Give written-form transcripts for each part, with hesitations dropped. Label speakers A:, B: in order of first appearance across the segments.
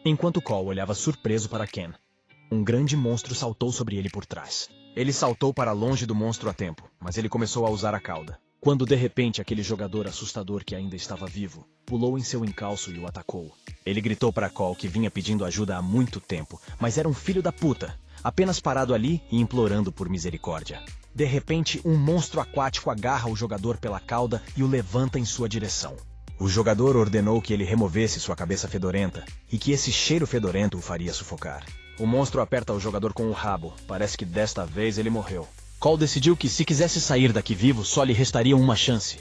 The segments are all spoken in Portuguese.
A: Enquanto Cole olhava surpreso para Ken, um grande monstro saltou sobre ele por trás. Ele saltou para longe do monstro a tempo, mas ele começou a usar a cauda. Quando de repente aquele jogador assustador que ainda estava vivo, pulou em seu encalço e o atacou. Ele gritou para Cole que vinha pedindo ajuda há muito tempo, mas era um filho da puta, apenas parado ali e implorando por misericórdia. De repente, um monstro aquático agarra o jogador pela cauda e o levanta em sua direção. O jogador ordenou que ele removesse sua cabeça fedorenta e que esse cheiro fedorento o faria sufocar. O monstro aperta o jogador com o rabo. Parece que desta vez ele morreu. Cole decidiu que se quisesse sair daqui vivo, só lhe restaria uma chance.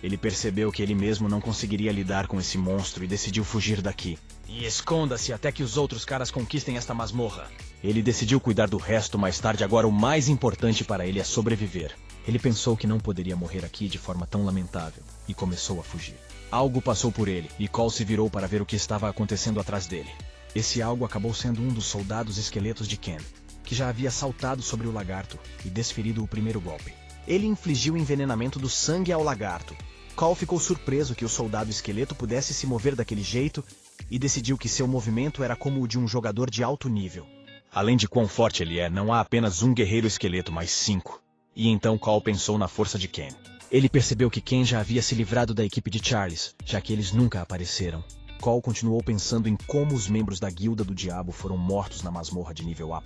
A: Ele percebeu que ele mesmo não conseguiria lidar com esse monstro e decidiu fugir daqui. E esconda-se até que os outros caras conquistem esta masmorra. Ele decidiu cuidar do resto mais tarde, agora o mais importante para ele é sobreviver. Ele pensou que não poderia morrer aqui de forma tão lamentável e começou a fugir. Algo passou por ele e Cole se virou para ver o que estava acontecendo atrás dele. Esse algo acabou sendo um dos soldados esqueletos de Ken, que já havia saltado sobre o lagarto e desferido o primeiro golpe. Ele infligiu envenenamento do sangue ao lagarto. Cole ficou surpreso que o soldado esqueleto pudesse se mover daquele jeito e decidiu que seu movimento era como o de um jogador de alto nível. Além de quão forte ele é, não há apenas um guerreiro esqueleto, mas 5. E então Cole pensou na força de Ken. Ele percebeu que Ken já havia se livrado da equipe de Charles, já que eles nunca apareceram. Cole continuou pensando em como os membros da Guilda do Diabo foram mortos na masmorra de nível A+.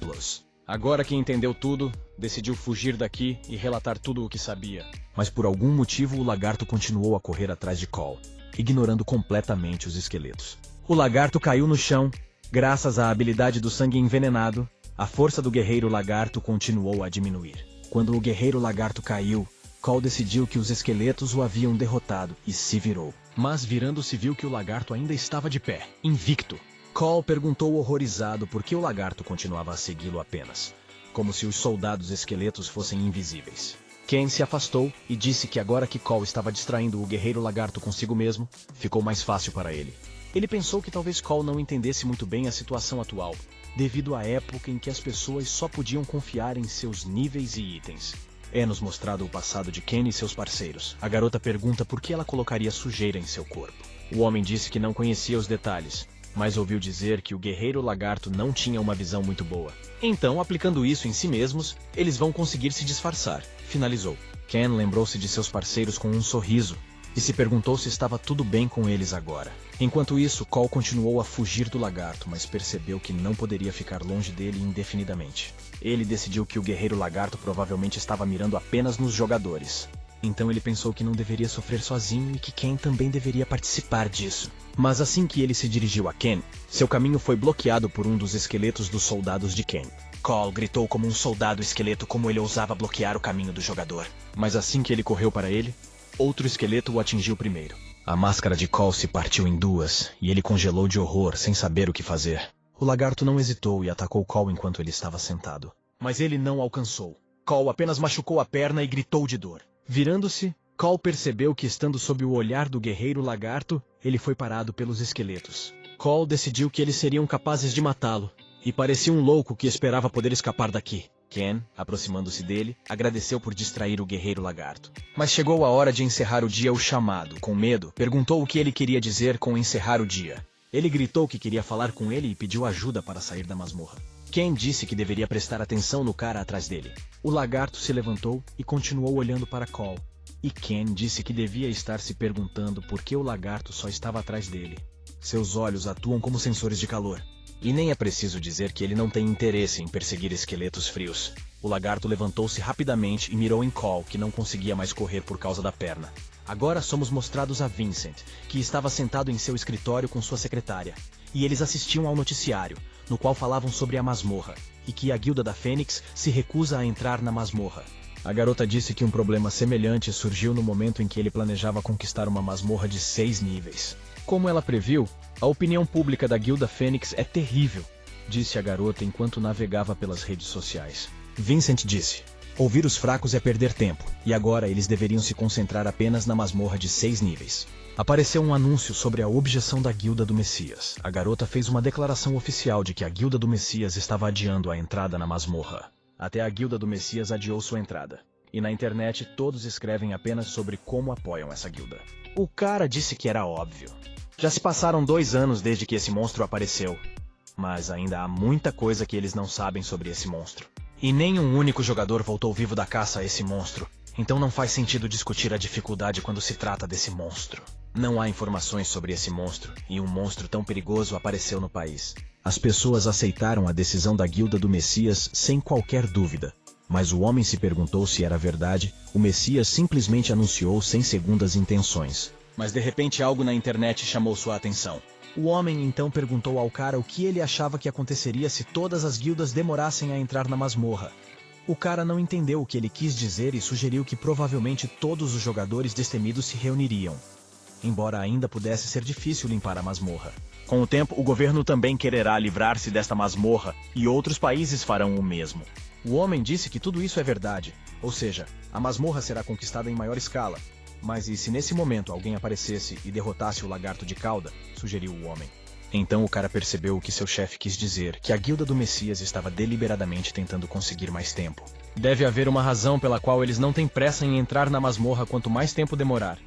A: Agora que entendeu tudo, decidiu fugir daqui e relatar tudo o que sabia. Mas por algum motivo o lagarto continuou a correr atrás de Cole, ignorando completamente os esqueletos. O lagarto caiu no chão. Graças à habilidade do sangue envenenado, a força do guerreiro lagarto continuou a diminuir. Quando o guerreiro lagarto caiu, Cole decidiu que os esqueletos o haviam derrotado e se virou. Mas virando-se viu que o lagarto ainda estava de pé, invicto. Cole perguntou horrorizado por que o lagarto continuava a segui-lo apenas, como se os soldados esqueletos fossem invisíveis. Ken se afastou e disse que agora que Cole estava distraindo o guerreiro lagarto consigo mesmo, ficou mais fácil para ele. Ele pensou que talvez Cole não entendesse muito bem a situação atual, devido à época em que as pessoas só podiam confiar em seus níveis e itens. É-nos mostrado o passado de Ken e seus parceiros. A garota pergunta por que ela colocaria sujeira em seu corpo. O homem disse que não conhecia os detalhes, mas ouviu dizer que o guerreiro lagarto não tinha uma visão muito boa. Então, aplicando isso em si mesmos, eles vão conseguir se disfarçar, finalizou. Ken lembrou-se de seus parceiros com um sorriso e se perguntou se estava tudo bem com eles agora. Enquanto isso, Cole continuou a fugir do lagarto, mas percebeu que não poderia ficar longe dele indefinidamente. Ele decidiu que o guerreiro lagarto provavelmente estava mirando apenas nos jogadores. Então ele pensou que não deveria sofrer sozinho e que Ken também deveria participar disso. Mas assim que ele se dirigiu a Ken, seu caminho foi bloqueado por um dos esqueletos dos soldados de Ken. Cole gritou como um soldado esqueleto como ele ousava bloquear o caminho do jogador. Mas assim que ele correu para ele, outro esqueleto o atingiu primeiro. A máscara de Cole se partiu em duas e ele congelou de horror sem saber o que fazer. O lagarto não hesitou e atacou Cole enquanto ele estava sentado. Mas ele não alcançou. Cole apenas machucou a perna e gritou de dor. Virando-se, Cole percebeu que estando sob o olhar do guerreiro lagarto, ele foi parado pelos esqueletos. Cole decidiu que eles seriam capazes de matá-lo, e parecia um louco que esperava poder escapar daqui. Ken, aproximando-se dele, agradeceu por distrair o guerreiro lagarto. Mas chegou a hora de encerrar o dia. O chamado, com medo, perguntou o que ele queria dizer com encerrar o dia. Ele gritou que queria falar com ele e pediu ajuda para sair da masmorra. Ken disse que deveria prestar atenção no cara atrás dele. O lagarto se levantou e continuou olhando para Cole. E Ken disse que devia estar se perguntando por que o lagarto só estava atrás dele. Seus olhos atuam como sensores de calor. E nem é preciso dizer que ele não tem interesse em perseguir esqueletos frios. O lagarto levantou-se rapidamente e mirou em Cole, que não conseguia mais correr por causa da perna. Agora somos mostrados a Vincent, que estava sentado em seu escritório com sua secretária. E eles assistiam ao noticiário, no qual falavam sobre a masmorra, e que a Guilda da Fênix se recusa a entrar na masmorra. A garota disse que um problema semelhante surgiu no momento em que ele planejava conquistar uma masmorra de 6 níveis. Como ela previu, a opinião pública da Guilda Fênix é terrível, disse a garota enquanto navegava pelas redes sociais. Vincent disse: ouvir os fracos é perder tempo, e agora eles deveriam se concentrar apenas na masmorra de 6 níveis. Apareceu um anúncio sobre a objeção da Guilda do Messias. A garota fez uma declaração oficial de que a Guilda do Messias estava adiando a entrada na masmorra. Até a Guilda do Messias adiou sua entrada. E na internet todos escrevem apenas sobre como apoiam essa guilda. O cara disse que era óbvio. Já se passaram 2 anos desde que esse monstro apareceu. Mas ainda há muita coisa que eles não sabem sobre esse monstro. E nenhum único jogador voltou vivo da caça a esse monstro. Então não faz sentido discutir a dificuldade quando se trata desse monstro. Não há informações sobre esse monstro, e um monstro tão perigoso apareceu no país. As pessoas aceitaram a decisão da Guilda do Messias sem qualquer dúvida. Mas o homem se perguntou se era verdade. O Messias simplesmente anunciou sem segundas intenções. Mas de repente algo na internet chamou sua atenção. O homem então perguntou ao cara o que ele achava que aconteceria se todas as guildas demorassem a entrar na masmorra. O cara não entendeu o que ele quis dizer e sugeriu que provavelmente todos os jogadores destemidos se reuniriam. Embora ainda pudesse ser difícil limpar a masmorra. Com o tempo, o governo também quererá livrar-se desta masmorra e outros países farão o mesmo. O homem disse que tudo isso é verdade, ou seja, a masmorra será conquistada em maior escala. Mas e se nesse momento alguém aparecesse e derrotasse o lagarto de cauda? Sugeriu o homem. Então o cara percebeu o que seu chefe quis dizer, que a Guilda do Messias estava deliberadamente tentando conseguir mais tempo. Deve haver uma razão pela qual eles não têm pressa em entrar na masmorra quanto mais tempo demorar.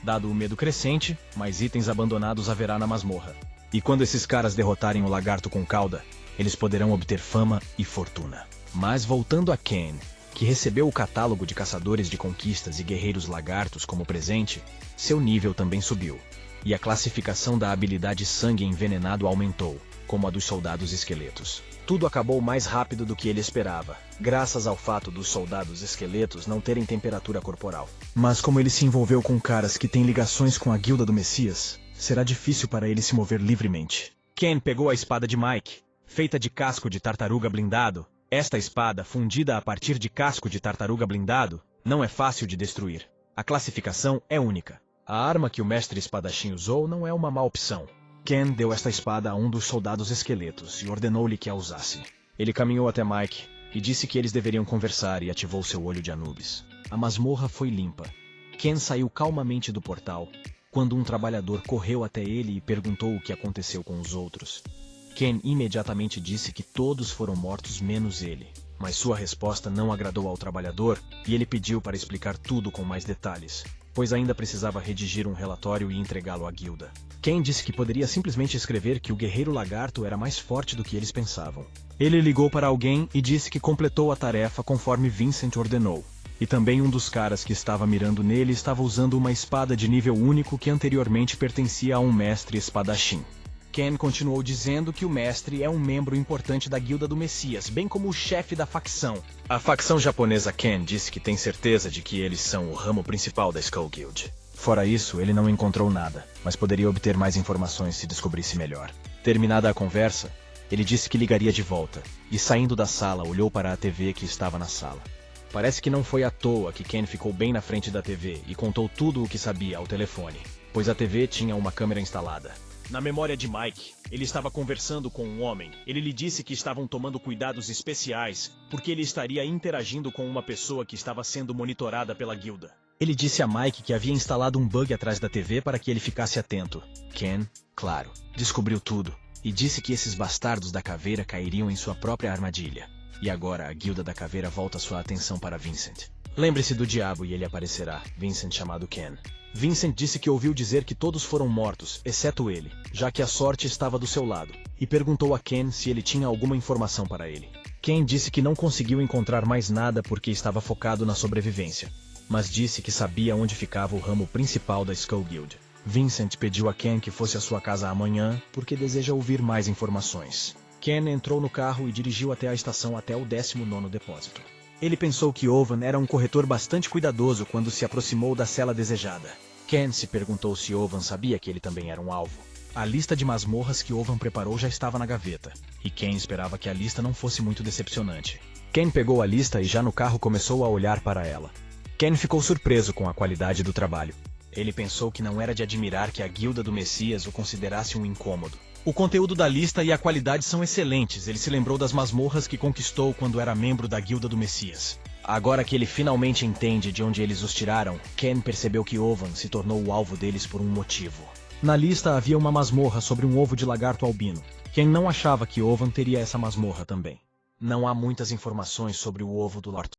A: Dado o medo crescente, mais itens abandonados haverá na masmorra. E quando esses caras derrotarem o lagarto com cauda, eles poderão obter fama e fortuna. Mas voltando a Ken, que recebeu o catálogo de caçadores de conquistas e guerreiros lagartos como presente, seu nível também subiu. E a classificação da habilidade sangue envenenado aumentou, como a dos soldados esqueletos. Tudo acabou mais rápido do que ele esperava, graças ao fato dos soldados esqueletos não terem temperatura corporal. Mas como ele se envolveu com caras que têm ligações com a Guilda do Messias, será difícil para ele se mover livremente. Ken pegou a espada de Mike, feita de casco de tartaruga blindado. Esta espada, fundida a partir de casco de tartaruga blindado, não é fácil de destruir. A classificação é única. A arma que o mestre espadachim usou não é uma má opção. Ken deu esta espada a um dos soldados esqueletos e ordenou-lhe que a usasse. Ele caminhou até Mike e disse que eles deveriam conversar e ativou seu olho de Anubis. A masmorra foi limpa. Ken saiu calmamente do portal, quando um trabalhador correu até ele e perguntou o que aconteceu com os outros. Ken imediatamente disse que todos foram mortos menos ele. Mas sua resposta não agradou ao trabalhador e ele pediu para explicar tudo com mais detalhes, pois ainda precisava redigir um relatório e entregá-lo à guilda. Ken disse que poderia simplesmente escrever que o guerreiro lagarto era mais forte do que eles pensavam. Ele ligou para alguém e disse que completou a tarefa conforme Vincent ordenou. E também um dos caras que estava mirando nele estava usando uma espada de nível único que anteriormente pertencia a um mestre espadachim. Ken continuou dizendo que o mestre é um membro importante da Guilda do Messias, bem como o chefe da facção. A facção japonesa Ken disse que tem certeza de que eles são o ramo principal da Skull Guild. Fora isso, ele não encontrou nada, mas poderia obter mais informações se descobrisse melhor. Terminada a conversa, ele disse que ligaria de volta, e saindo da sala, olhou para a TV que estava na sala. Parece que não foi à toa que Ken ficou bem na frente da TV e contou tudo o que sabia ao telefone, pois a TV tinha uma câmera instalada. Na memória de Mike, ele estava conversando com um homem. Ele lhe disse que estavam tomando cuidados especiais, porque ele estaria interagindo com uma pessoa que estava sendo monitorada pela guilda. Ele disse a Mike que havia instalado um bug atrás da TV para que ele ficasse atento. Ken, claro, descobriu tudo, e disse que esses bastardos da caveira cairiam em sua própria armadilha. E agora a guilda da caveira volta sua atenção para Vincent. Lembre-se do diabo e ele aparecerá, Vincent chamado Ken. Vincent disse que ouviu dizer que todos foram mortos, exceto ele, já que a sorte estava do seu lado, e perguntou a Ken se ele tinha alguma informação para ele. Ken disse que não conseguiu encontrar mais nada porque estava focado na sobrevivência, mas disse que sabia onde ficava o ramo principal da Skull Guild. Vincent pediu a Ken que fosse à sua casa amanhã porque deseja ouvir mais informações. Ken entrou no carro e dirigiu até a estação até o 19º depósito. Ele pensou que Owen era um corretor bastante cuidadoso quando se aproximou da cela desejada. Ken se perguntou se Owen sabia que ele também era um alvo. A lista de masmorras que Owen preparou já estava na gaveta, e Ken esperava que a lista não fosse muito decepcionante. Ken pegou a lista e já no carro começou a olhar para ela. Ken ficou surpreso com a qualidade do trabalho. Ele pensou que não era de admirar que a Guilda do Messias o considerasse um incômodo. O conteúdo da lista e a qualidade são excelentes. Ele se lembrou das masmorras que conquistou quando era membro da Guilda do Messias. Agora que ele finalmente entende de onde eles os tiraram, Ken percebeu que Owen se tornou o alvo deles por um motivo. Na lista havia uma masmorra sobre um ovo de lagarto albino. Ken não achava que Owen teria essa masmorra também. Não há muitas informações sobre o ovo do Lord